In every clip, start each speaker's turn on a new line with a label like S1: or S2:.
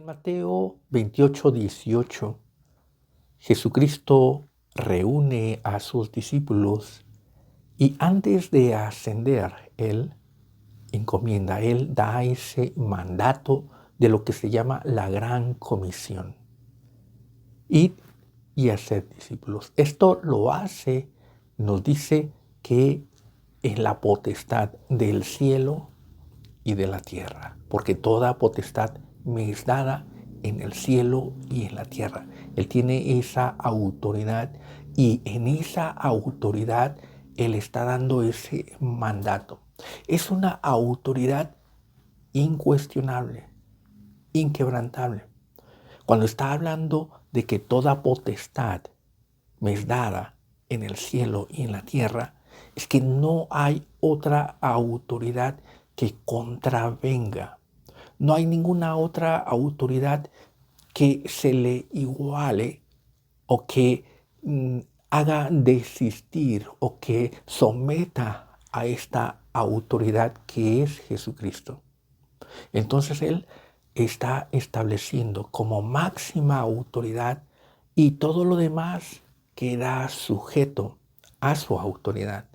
S1: Mateo 28:18, Jesucristo reúne a sus discípulos y antes de ascender, Él da ese mandato de lo que se llama la Gran Comisión. Id y haced discípulos. Esto lo hace, nos dice que es la potestad del cielo y de la tierra, porque toda potestad me es dada en el cielo y en la tierra. Él tiene esa autoridad y en esa autoridad Él está dando ese mandato. Es una autoridad incuestionable, inquebrantable. Cuando está hablando de que toda potestad me es dada en el cielo y en la tierra, es que no hay otra autoridad que contravenga. No hay ninguna otra autoridad que se le iguale o que haga desistir o que someta a esta autoridad que es Jesucristo. Entonces Él está estableciendo como máxima autoridad y todo lo demás queda sujeto a su autoridad.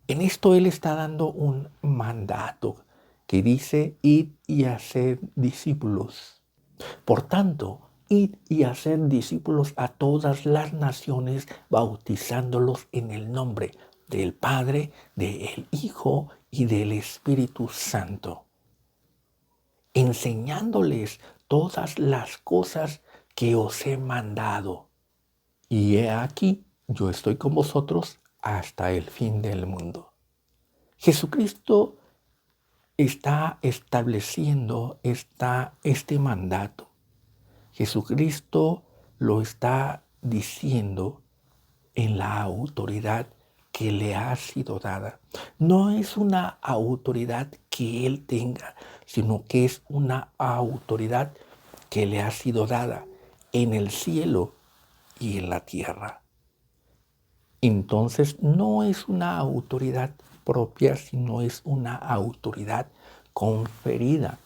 S1: En esto Él está dando un mandato que dice: id y haced discípulos. Por tanto, id y haced discípulos a todas las naciones, bautizándolos en el nombre del Padre, del Hijo y del Espíritu Santo, enseñándoles todas las cosas que os he mandado. Y he aquí, yo estoy con vosotros hasta el fin del mundo. Jesucristo está estableciendo este mandato. Jesucristo lo está diciendo en la autoridad que le ha sido dada. No es una autoridad que Él tenga, sino que es una autoridad que le ha sido dada en el cielo y en la tierra. Entonces no es una autoridad propia, sino es una autoridad conferida.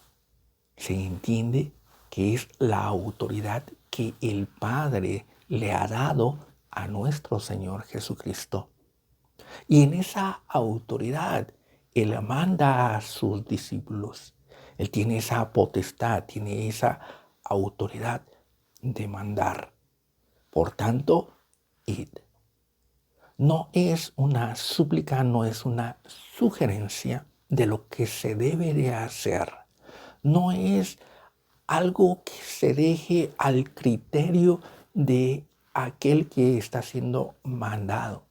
S1: Se entiende que es la autoridad que el Padre le ha dado a nuestro Señor Jesucristo. Y en esa autoridad Él manda a sus discípulos. Él tiene esa potestad, tiene esa autoridad de mandar. Por tanto, id. No es una súplica, no es una sugerencia de lo que se debe de hacer. No es algo que se deje al criterio de aquel que está siendo mandado,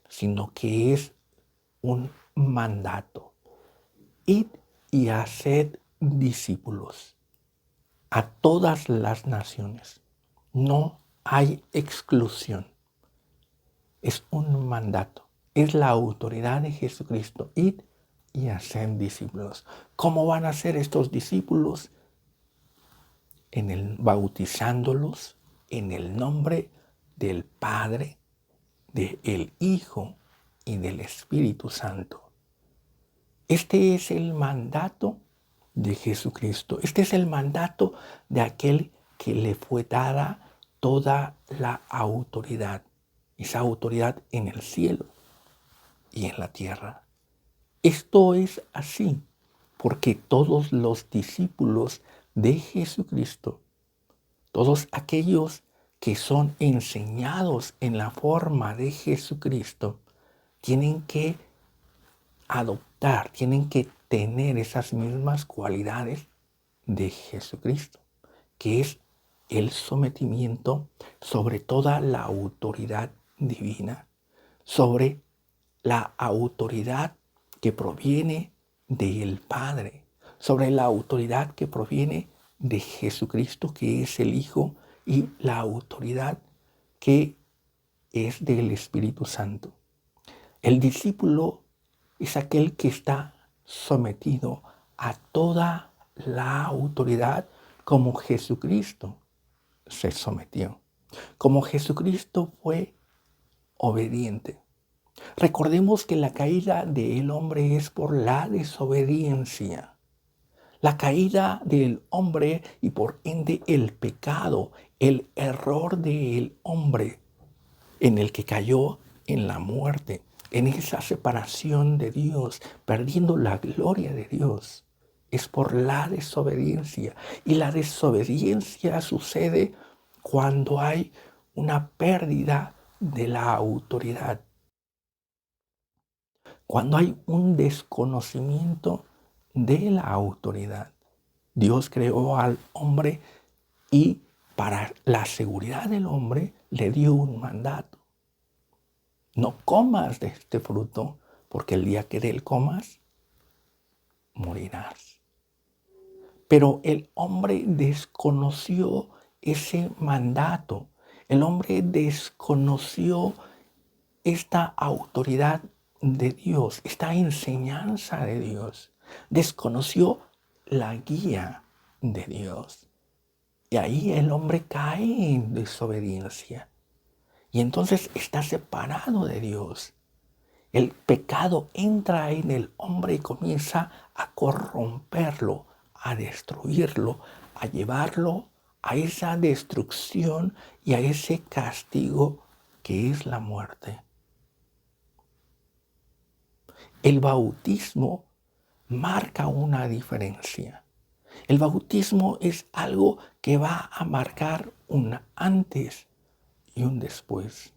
S1: sino que es un mandato. Id y haced discípulos a todas las naciones. No hay exclusión. Es un mandato. Es la autoridad de Jesucristo. Id y haced discípulos. ¿Cómo van a ser estos discípulos? Bautizándolos en el nombre del Padre, del Hijo y del Espíritu Santo. Este es el mandato de Jesucristo. Este es el mandato de aquel que le fue dada toda la autoridad. Esa autoridad en el cielo y en la tierra. Esto es así porque todos los discípulos de Jesucristo, todos aquellos que son enseñados en la forma de Jesucristo, tienen que adoptar, tienen que tener esas mismas cualidades de Jesucristo, que es el sometimiento sobre toda la autoridad divina, sobre la autoridad que proviene del Padre, sobre la autoridad que proviene de Jesucristo, que es el Hijo, y la autoridad que es del Espíritu Santo. El discípulo es aquel que está sometido a toda la autoridad como Jesucristo se sometió, como Jesucristo fue obediente. Recordemos que la caída del hombre es por la desobediencia. La caída del hombre y por ende el pecado, el error del hombre en el que cayó en la muerte, en esa separación de Dios, perdiendo la gloria de Dios, es por la desobediencia. Y la desobediencia sucede cuando hay una pérdida de la autoridad, cuando hay un desconocimiento de la autoridad. Dios creó al hombre y para la seguridad del hombre le dio un mandato. No comas de este fruto, porque el día que de él comas, morirás. Pero el hombre desconoció ese mandato. El hombre desconoció esta autoridad de Dios, esta enseñanza de Dios. Desconoció la guía de Dios. Y ahí el hombre cae en desobediencia. Y entonces está separado de Dios. El pecado entra en el hombre y comienza a corromperlo, a destruirlo, a llevarlo a esa destrucción y a ese castigo que es la muerte. El bautismo marca una diferencia. El bautismo es algo que va a marcar un antes y un después.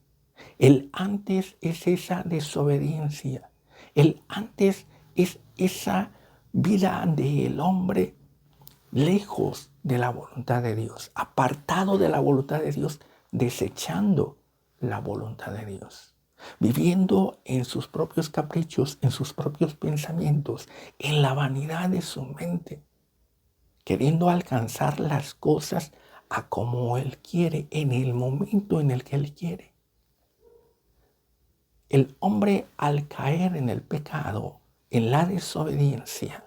S1: El antes es esa desobediencia. El antes es esa vida del hombre lejos de la voluntad de Dios, apartado de la voluntad de Dios, desechando la voluntad de Dios, viviendo en sus propios caprichos, en sus propios pensamientos, en la vanidad de su mente, queriendo alcanzar las cosas a como Él quiere, en el momento en el que Él quiere. El hombre, al caer en el pecado, en la desobediencia,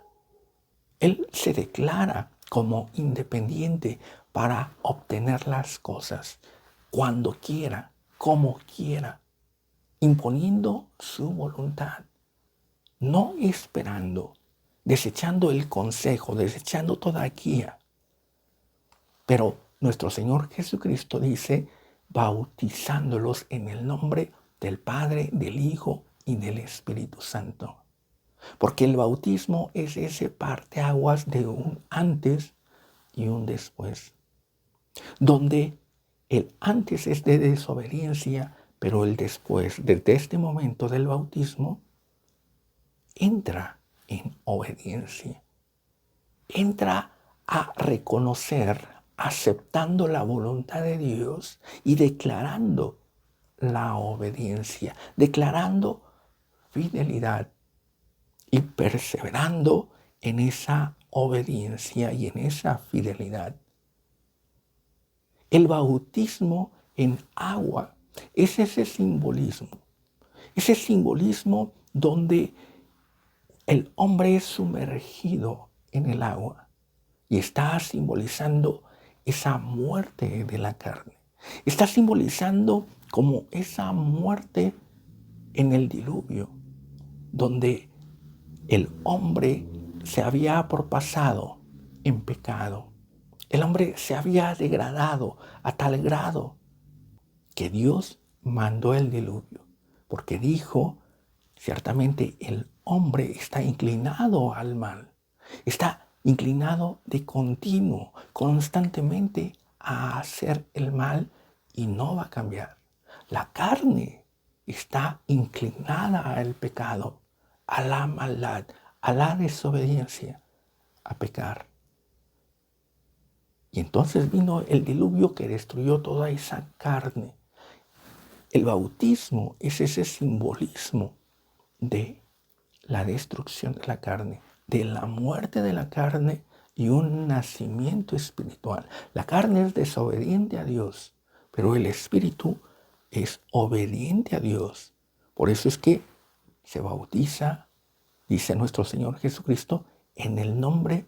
S1: él se declara como independiente para obtener las cosas cuando quiera, como quiera, imponiendo su voluntad, no esperando, desechando el consejo, desechando toda guía. Pero nuestro Señor Jesucristo dice, bautizándolos en el nombre del Padre, del Hijo y del Espíritu Santo. Porque el bautismo es ese parteaguas de un antes y un después. Donde el antes es de desobediencia, pero el después, desde este momento del bautismo, entra en obediencia. Entra a reconocer, aceptando la voluntad de Dios y declarando la obediencia, declarando fidelidad y perseverando en esa obediencia y en esa fidelidad. El bautismo en agua es ese simbolismo donde el hombre es sumergido en el agua y está simbolizando esa muerte de la carne. Está simbolizando como esa muerte en el diluvio, donde el hombre se había propasado en pecado. El hombre se había degradado a tal grado que Dios mandó el diluvio, porque dijo, ciertamente el hombre está inclinado al mal, está inclinado de continuo, constantemente a hacer el mal y no va a cambiar. La carne está inclinada al pecado, a la maldad, a la desobediencia, a pecar. Y entonces vino el diluvio que destruyó toda esa carne. El bautismo es ese simbolismo de la destrucción de la carne, de la muerte de la carne y un nacimiento espiritual. La carne es desobediente a Dios, pero el espíritu es obediente a Dios. Por eso es que se bautiza, dice nuestro Señor Jesucristo, en el nombre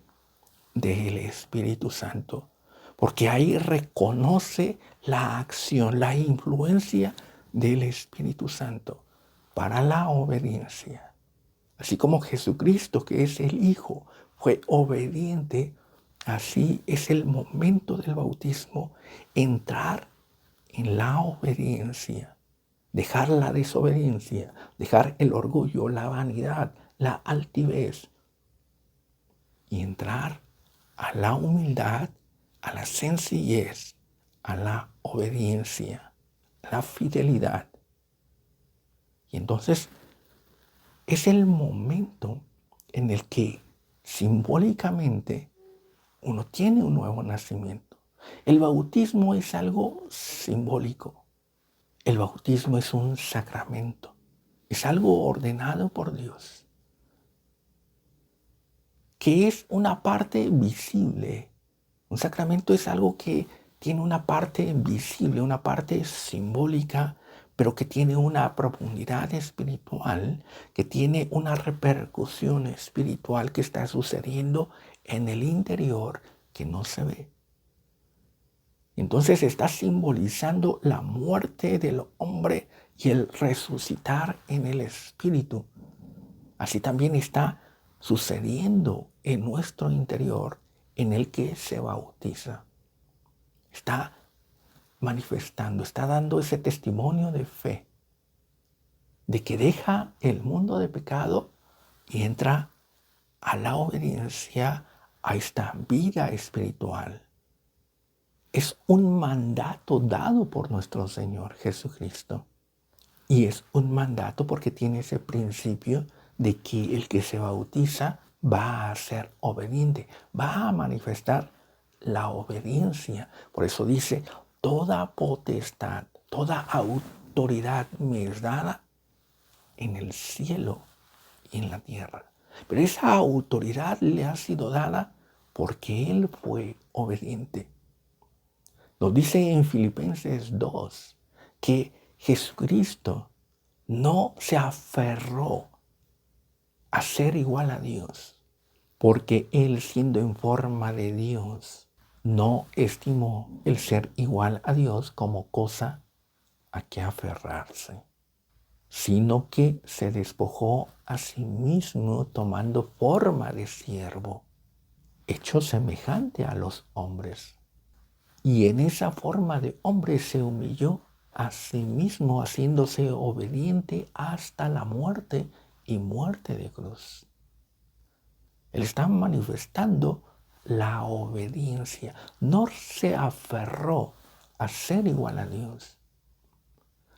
S1: del Espíritu Santo, porque ahí reconoce la acción, la influencia del Espíritu Santo para la obediencia. Así como Jesucristo, que es el Hijo, fue obediente, así es el momento del bautismo, entrar en la obediencia, dejar la desobediencia, dejar el orgullo, la vanidad, la altivez y entrar a la humildad, a la sencillez, a la obediencia, la fidelidad. Y entonces es el momento en el que simbólicamente uno tiene un nuevo nacimiento. El bautismo es algo simbólico. El bautismo es un sacramento. Es algo ordenado por Dios, que es una parte visible. Un sacramento es algo que tiene una parte visible, una parte simbólica, pero que tiene una profundidad espiritual, que tiene una repercusión espiritual que está sucediendo en el interior que no se ve. Entonces está simbolizando la muerte del hombre y el resucitar en el espíritu. Así también está sucediendo en nuestro interior en el que se bautiza. Está manifestando, está dando ese testimonio de fe, de que deja el mundo de pecado y entra a la obediencia, a esta vida espiritual. Es un mandato dado por nuestro Señor Jesucristo. Y es un mandato porque tiene ese principio de que el que se bautiza va a ser obediente, va a manifestar la obediencia. Por eso dice, toda potestad, toda autoridad me es dada en el cielo y en la tierra. Pero esa autoridad le ha sido dada porque Él fue obediente. Nos dice en Filipenses 2 que Jesucristo no se aferró a ser igual a Dios, porque Él, siendo en forma de Dios, no estimó el ser igual a Dios como cosa a que aferrarse, sino que se despojó a sí mismo tomando forma de siervo, hecho semejante a los hombres. Y en esa forma de hombre se humilló a sí mismo, haciéndose obediente hasta la muerte y muerte de cruz. Él está manifestando la obediencia. No se aferró a ser igual a Dios,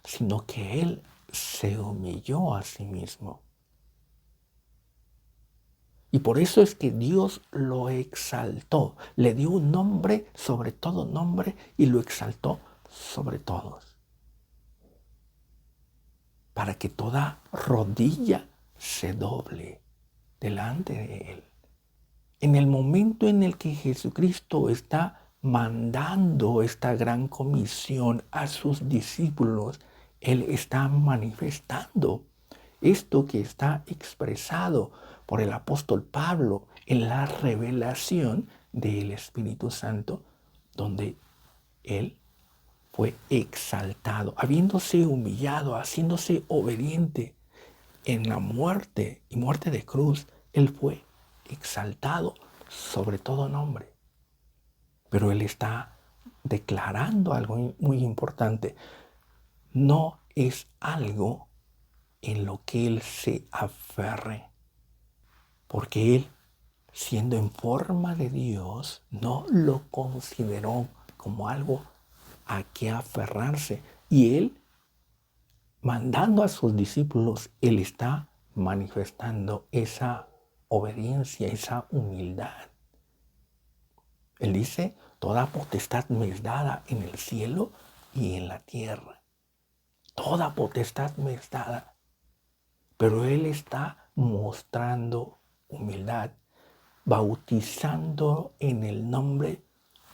S1: sino que Él se humilló a sí mismo. Y por eso es que Dios lo exaltó, le dio un nombre sobre todo nombre y lo exaltó sobre todos. Para que toda rodilla se doble delante de Él. En el momento en el que Jesucristo está mandando esta gran comisión a sus discípulos, Él está manifestando esto que está expresado por el apóstol Pablo en la revelación del Espíritu Santo, donde Él fue exaltado, habiéndose humillado, haciéndose obediente en la muerte y muerte de cruz. Él fue exaltado sobre todo nombre. Pero Él está declarando algo muy importante. No es algo en lo que Él se aferre, porque Él, siendo en forma de Dios, no lo consideró como algo a que aferrarse. Y Él, mandando a sus discípulos, Él está manifestando esa obediencia, esa humildad. Él dice, toda potestad me es dada en el cielo y en la tierra. Toda potestad me es dada. Pero Él está mostrando humildad, bautizando en el nombre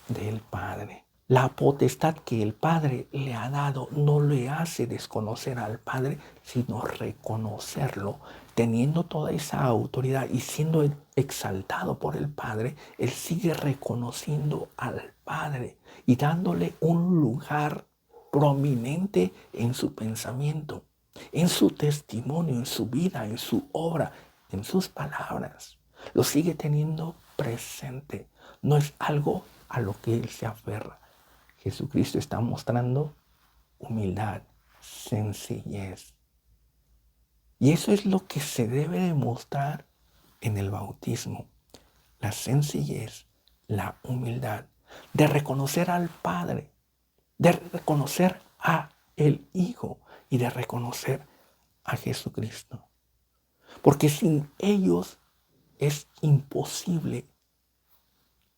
S1: del Padre. La potestad que el Padre le ha dado no le hace desconocer al Padre, sino reconocerlo. Teniendo toda esa autoridad y siendo exaltado por el Padre, Él sigue reconociendo al Padre y dándole un lugar prominente en su pensamiento, en su testimonio, en su vida, en su obra, en sus palabras. lo sigue teniendo presente. No es algo a lo que Él se aferra. Jesucristo está mostrando humildad, sencillez. Y eso es lo que se debe demostrar en el bautismo. La sencillez, la humildad, de reconocer al Padre, de reconocer a el Hijo y de reconocer a Jesucristo. Porque sin ellos es imposible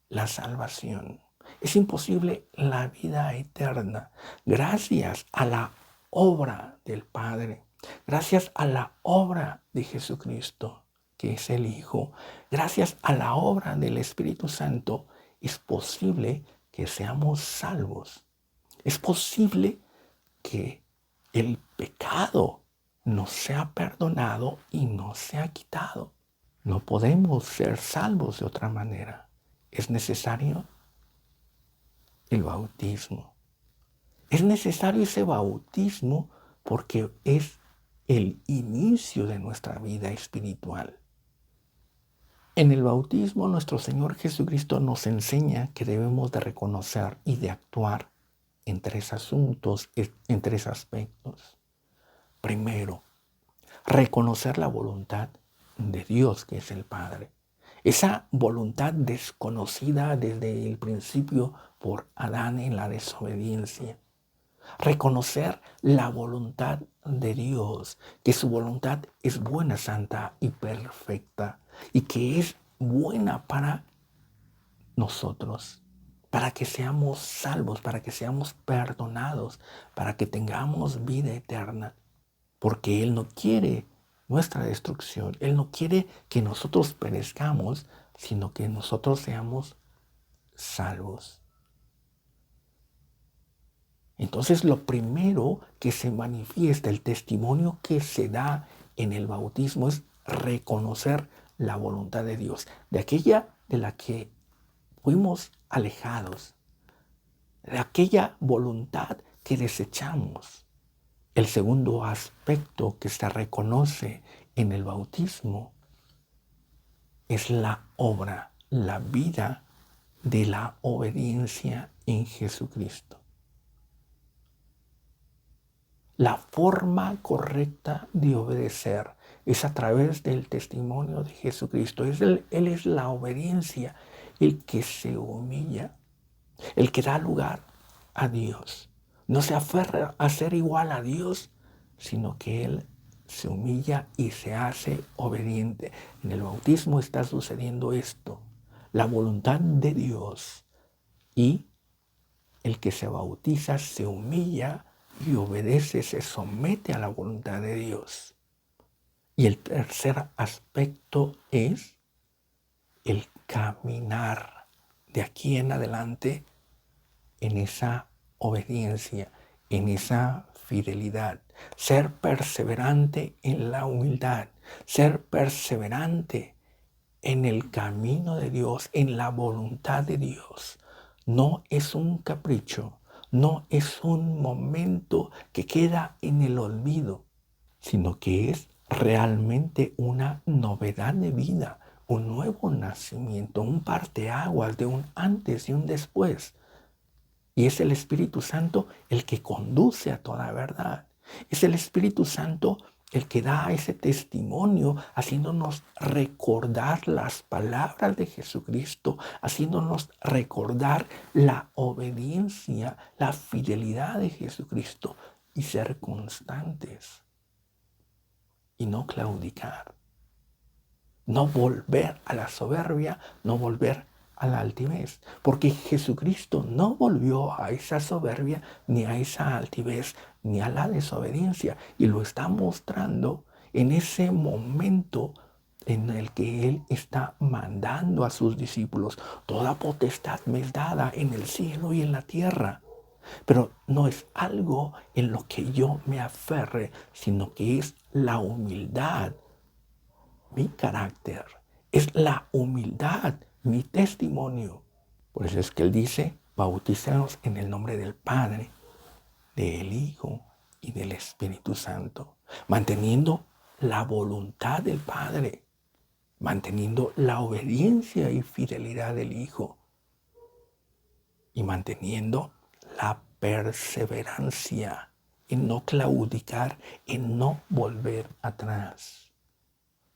S1: la salvación. Es imposible la vida eterna. Gracias a la obra del Padre, gracias a la obra de Jesucristo, que es el Hijo, gracias a la obra del Espíritu Santo, es posible que seamos salvos. Es posible que el pecado nos sea perdonado y nos sea quitado. No podemos ser salvos de otra manera. Es necesario el bautismo. Es necesario ese bautismo porque es el inicio de nuestra vida espiritual. En el bautismo nuestro Señor Jesucristo nos enseña que debemos de reconocer y de actuar en tres asuntos, en tres aspectos. Primero, reconocer la voluntad de Dios, que es el Padre. Esa voluntad desconocida desde el principio por Adán en la desobediencia. Reconocer la voluntad de Dios, que su voluntad es buena, santa y perfecta, y que es buena para nosotros, para que seamos salvos, para que seamos perdonados, para que tengamos vida eterna. Porque Él no quiere nuestra destrucción. Él no quiere que nosotros perezcamos, sino que nosotros seamos salvos. Entonces, lo primero que se manifiesta, el testimonio que se da en el bautismo es reconocer la voluntad de Dios, de aquella de la que fuimos alejados, de aquella voluntad que desechamos. El segundo aspecto que se reconoce en el bautismo es la obra, la vida de la obediencia en Jesucristo. La forma correcta de obedecer es a través del testimonio de Jesucristo. Él es la obediencia, el que se humilla, el que da lugar a Dios. No se aferra a ser igual a Dios, sino que Él se humilla y se hace obediente. En el bautismo está sucediendo esto, la voluntad de Dios, y el que se bautiza se humilla y obedece, se somete a la voluntad de Dios. Y el tercer aspecto es el caminar de aquí en adelante en esa obediencia, en esa fidelidad, ser perseverante en la humildad, ser perseverante en el camino de Dios, en la voluntad de Dios. No es un capricho, no es un momento que queda en el olvido, sino que es realmente una novedad de vida, un nuevo nacimiento, un parteaguas de un antes y un después. Y es el Espíritu Santo el que conduce a toda verdad. Es el Espíritu Santo el que da ese testimonio, haciéndonos recordar las palabras de Jesucristo, haciéndonos recordar la obediencia, la fidelidad de Jesucristo y ser constantes y no claudicar, no volver a la soberbia, no volver a la altivez, porque Jesucristo no volvió a esa soberbia, ni a esa altivez, ni a la desobediencia, y lo está mostrando en ese momento en el que Él está mandando a sus discípulos: toda potestad me es dada en el cielo y en la tierra. Pero no es algo en lo que yo me aferre, sino que es la humildad, mi carácter, es la humildad, mi testimonio. Por eso es que Él dice: bautízanos en el nombre del Padre, del Hijo y del Espíritu Santo, manteniendo la voluntad del Padre. manteniendo la obediencia y fidelidad del Hijo y manteniendo la perseverancia en no claudicar, en no volver atrás.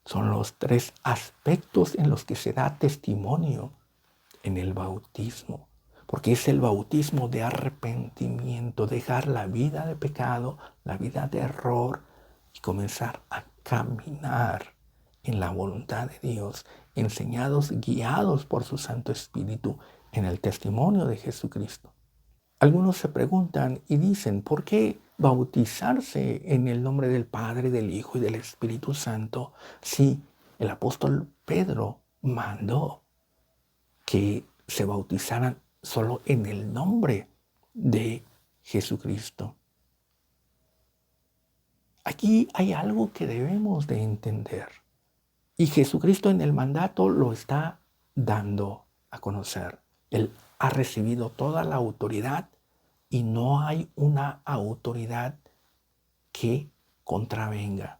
S1: Son los tres aspectos en los que se da testimonio en el bautismo, porque es el bautismo de arrepentimiento, dejar la vida de pecado, la vida de error y comenzar a caminar en la voluntad de Dios, enseñados, guiados por su Santo Espíritu en el testimonio de Jesucristo. Algunos se preguntan y dicen, ¿por qué bautizarse en el nombre del Padre, del Hijo y del Espíritu Santo si el apóstol Pedro mandó que se bautizaran solo en el nombre de Jesucristo? Aquí hay algo que debemos de entender y Jesucristo en el mandato lo está dando a conocer. Él ha recibido toda la autoridad y no hay una autoridad que contravenga,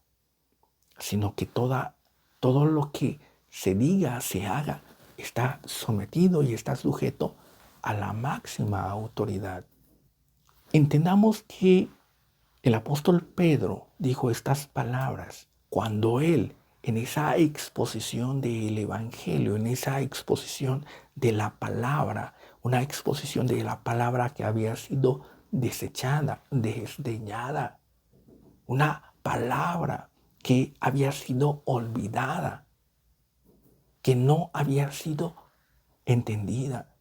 S1: sino que todo lo que se diga, se haga, está sometido y está sujeto a la máxima autoridad. Entendamos que el apóstol Pedro dijo estas palabras cuando él, en esa exposición del Evangelio, en esa exposición de la palabra, una exposición de la palabra que había sido desechada, desdeñada, una palabra que había sido olvidada, que no había sido entendida,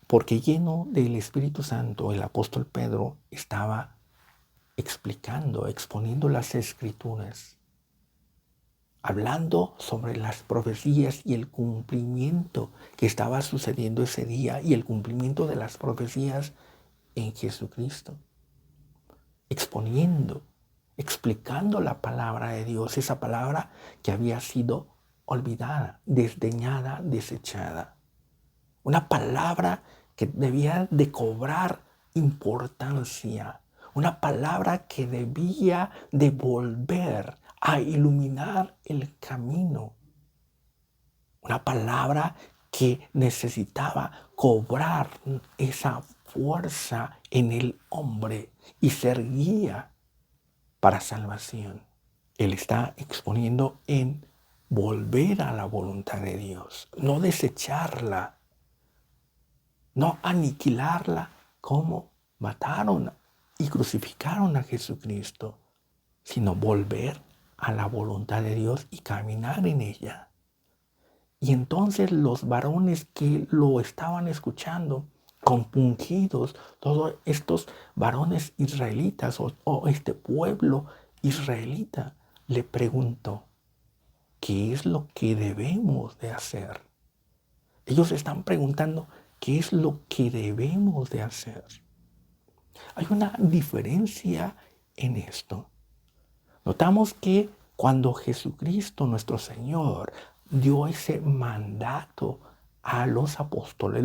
S1: porque lleno del Espíritu Santo, el apóstol Pedro estaba explicando, exponiendo las Escrituras, hablando sobre las profecías y el cumplimiento que estaba sucediendo ese día y el cumplimiento de las profecías en Jesucristo, exponiendo, explicando la palabra de Dios, esa palabra que había sido olvidada, desdeñada, desechada. Una palabra que debía de cobrar importancia, una palabra que debía de volver a iluminar el camino, una palabra que necesitaba cobrar esa fuerza en el hombre y ser guía para salvación. Él está exponiendo en volver a la voluntad de Dios, no desecharla, no aniquilarla como mataron y crucificaron a Jesucristo, sino volver a la voluntad de Dios y caminar en ella. Y entonces los varones que lo estaban escuchando, compungidos, todos estos varones israelitas o este pueblo israelita, le preguntó, ¿qué es lo que debemos de hacer? Ellos están preguntando, ¿qué es lo que debemos de hacer? Hay una diferencia en esto. Notamos que cuando Jesucristo, nuestro Señor, dio ese mandato a los apóstoles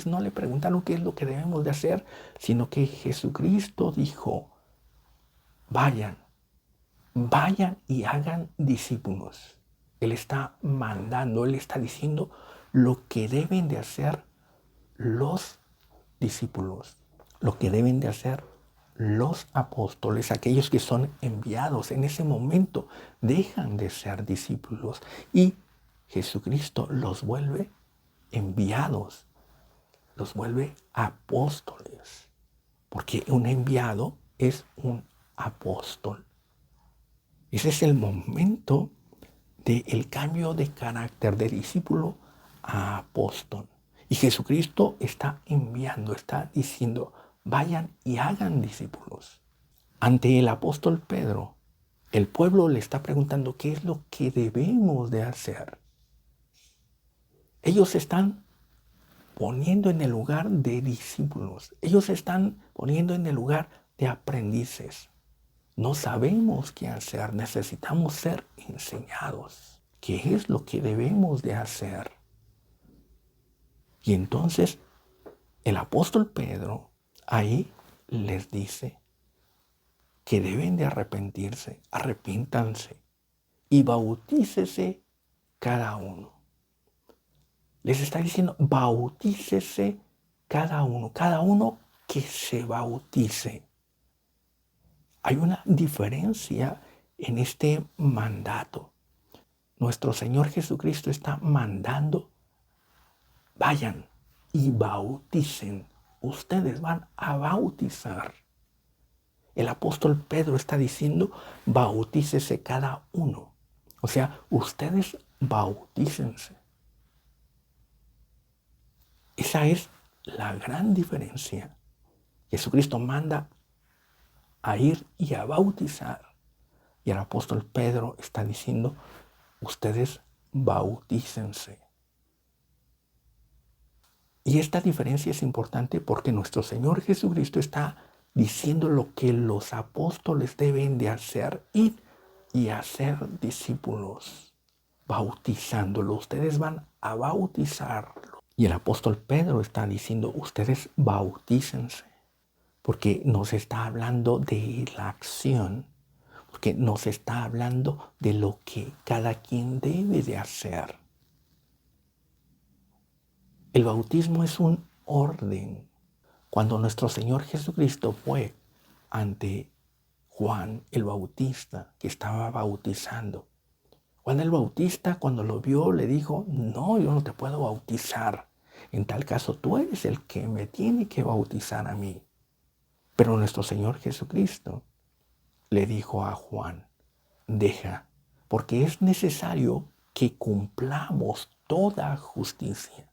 S1: no le preguntaron qué es lo que debemos de hacer, sino que Jesucristo dijo, vayan y hagan discípulos. Él está mandando, Él está diciendo lo que deben de hacer los discípulos, lo que deben de hacer los apóstoles, aquellos que son enviados en ese momento, dejan de ser discípulos y Jesucristo los vuelve enviados, los vuelve apóstoles, porque un enviado es un apóstol. Ese es el momento del cambio de carácter de discípulo a apóstol. Y Jesucristo está enviando, está diciendo, vayan y hagan discípulos. Ante el apóstol Pedro, el pueblo le está preguntando qué es lo que debemos de hacer. Ellos están poniendo en el lugar de discípulos. Ellos están poniendo en el lugar de aprendices. No sabemos qué hacer, necesitamos ser enseñados. ¿Qué es lo que debemos de hacer? Y entonces el apóstol Pedro ahí les dice que deben de arrepentirse, arrepiéntanse y bautícese cada uno. Les está diciendo, bautícese cada uno que se bautice. Hay una diferencia en este mandato. Nuestro Señor Jesucristo está mandando, vayan y bauticen. Ustedes van a bautizar. El apóstol Pedro está diciendo, bautícese cada uno. O sea, ustedes bautícense. Esa es la gran diferencia. Jesucristo manda a ir y a bautizar. Y el apóstol Pedro está diciendo, ustedes bautícense. Y esta diferencia es importante porque nuestro Señor Jesucristo está diciendo lo que los apóstoles deben de hacer, ir y hacer discípulos, bautizándolo. Ustedes van a bautizarlo. Y el apóstol Pedro está diciendo, ustedes bautícense, porque nos está hablando de la acción, porque nos está hablando de lo que cada quien debe de hacer. El bautismo es un orden. Cuando nuestro Señor Jesucristo fue ante Juan el Bautista, que estaba bautizando, Juan el Bautista, cuando lo vio, le dijo, no, yo no te puedo bautizar. En tal caso, tú eres el que me tiene que bautizar a mí. Pero nuestro Señor Jesucristo le dijo a Juan, deja, porque es necesario que cumplamos toda justicia,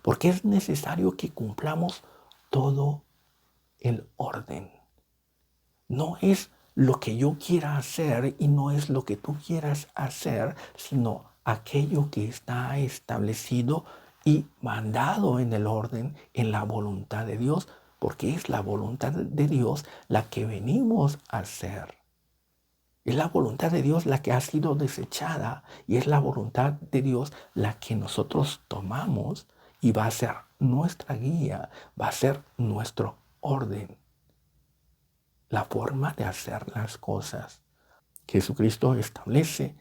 S1: porque es necesario que cumplamos todo el orden. No es lo que yo quiera hacer y no es lo que tú quieras hacer, sino aquello que está establecido y mandado en el orden, en la voluntad de Dios, porque es la voluntad de Dios la que venimos a hacer. Es la voluntad de Dios la que ha sido desechada y es la voluntad de Dios la que nosotros tomamos y va a ser nuestra guía, va a ser nuestro orden, la forma de hacer las cosas. Jesucristo establece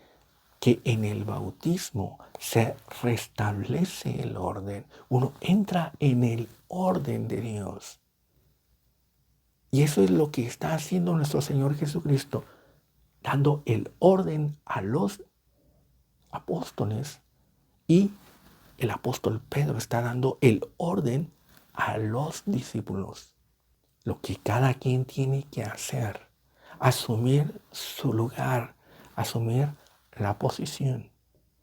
S1: que en el bautismo se restablece el orden. Uno entra en el orden de Dios. Y eso es lo que está haciendo nuestro Señor Jesucristo, dando el orden a los apóstoles y el apóstol Pedro está dando el orden a los discípulos. Lo que cada quien tiene que hacer, asumir su lugar, asumir la posición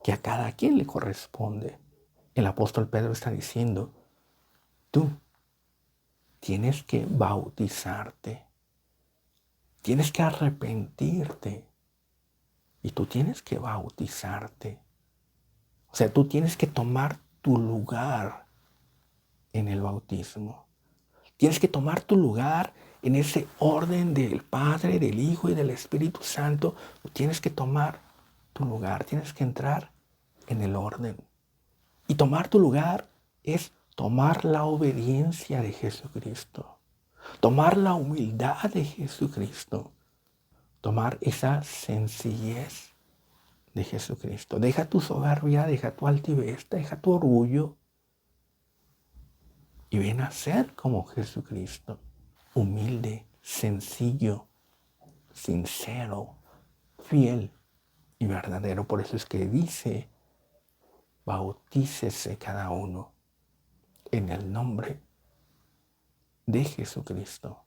S1: que a cada quien le corresponde. El apóstol Pedro está diciendo, tú tienes que bautizarte, tienes que arrepentirte y tú tienes que bautizarte. O sea, tú tienes que tomar tu lugar en el bautismo. Tienes que tomar tu lugar en ese orden del Padre, del Hijo y del Espíritu Santo. Tú tienes que tomar tu lugar, tienes que entrar en el orden. Y tomar tu lugar es tomar la obediencia de Jesucristo, tomar la humildad de Jesucristo, tomar esa sencillez de Jesucristo. Deja tu soberbia, deja tu altivez, deja tu orgullo y ven a ser como Jesucristo, humilde, sencillo, sincero, fiel y verdadero. Por eso es que dice, bautícese cada uno en el nombre de Jesucristo.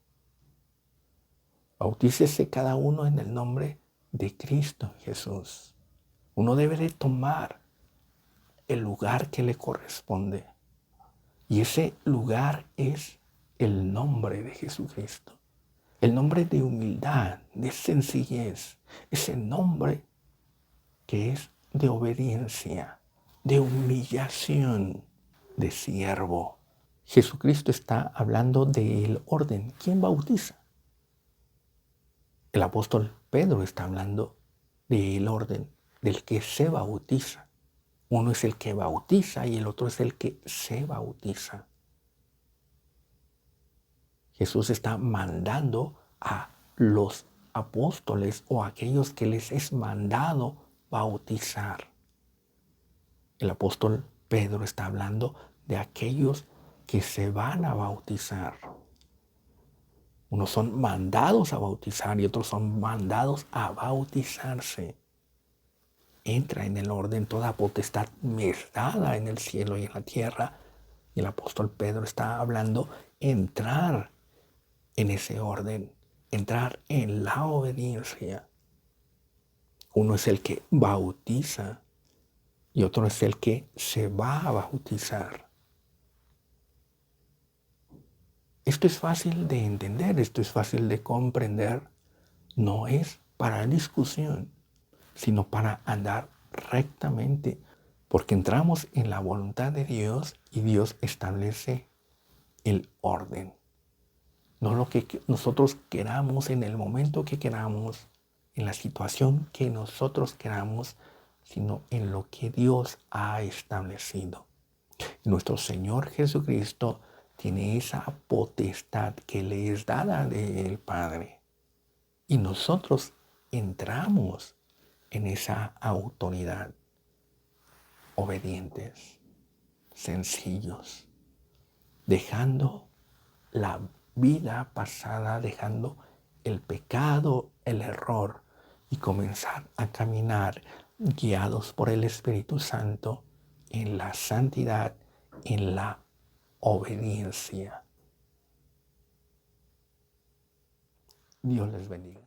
S1: Bautícese cada uno en el nombre de Cristo Jesús. Uno debe de tomar el lugar que le corresponde. Y ese lugar es el nombre de Jesucristo. El nombre de humildad, de sencillez. Ese nombre que es de obediencia, de humillación, de siervo. Jesucristo está hablando del orden. ¿Quién bautiza? El apóstol Pedro está hablando del orden del que se bautiza. Uno es el que bautiza y el otro es el que se bautiza. Jesús está mandando a los apóstoles o a aquellos que les es mandado bautizar. El apóstol Pedro está hablando de aquellos que se van a bautizar. Unos son mandados a bautizar y otros son mandados a bautizarse. Entra en el orden, toda potestad me es dada en el cielo y en la tierra. Y el apóstol Pedro está hablando entrar en ese orden, entrar en la obediencia. Uno es el que bautiza y otro es el que se va a bautizar. Esto es fácil de entender, esto es fácil de comprender. No es para discusión, sino para andar rectamente, porque entramos en la voluntad de Dios y Dios establece el orden. No lo que nosotros queramos en el momento que queramos, en la situación que nosotros queramos, sino en lo que Dios ha establecido. Nuestro Señor Jesucristo tiene esa potestad que le es dada del Padre. Y nosotros entramos en esa autoridad, obedientes, sencillos, dejando la vida pasada, dejando el pecado, el error, y comenzar a caminar guiados por el Espíritu Santo en la santidad, en la obediencia. Dios les bendiga.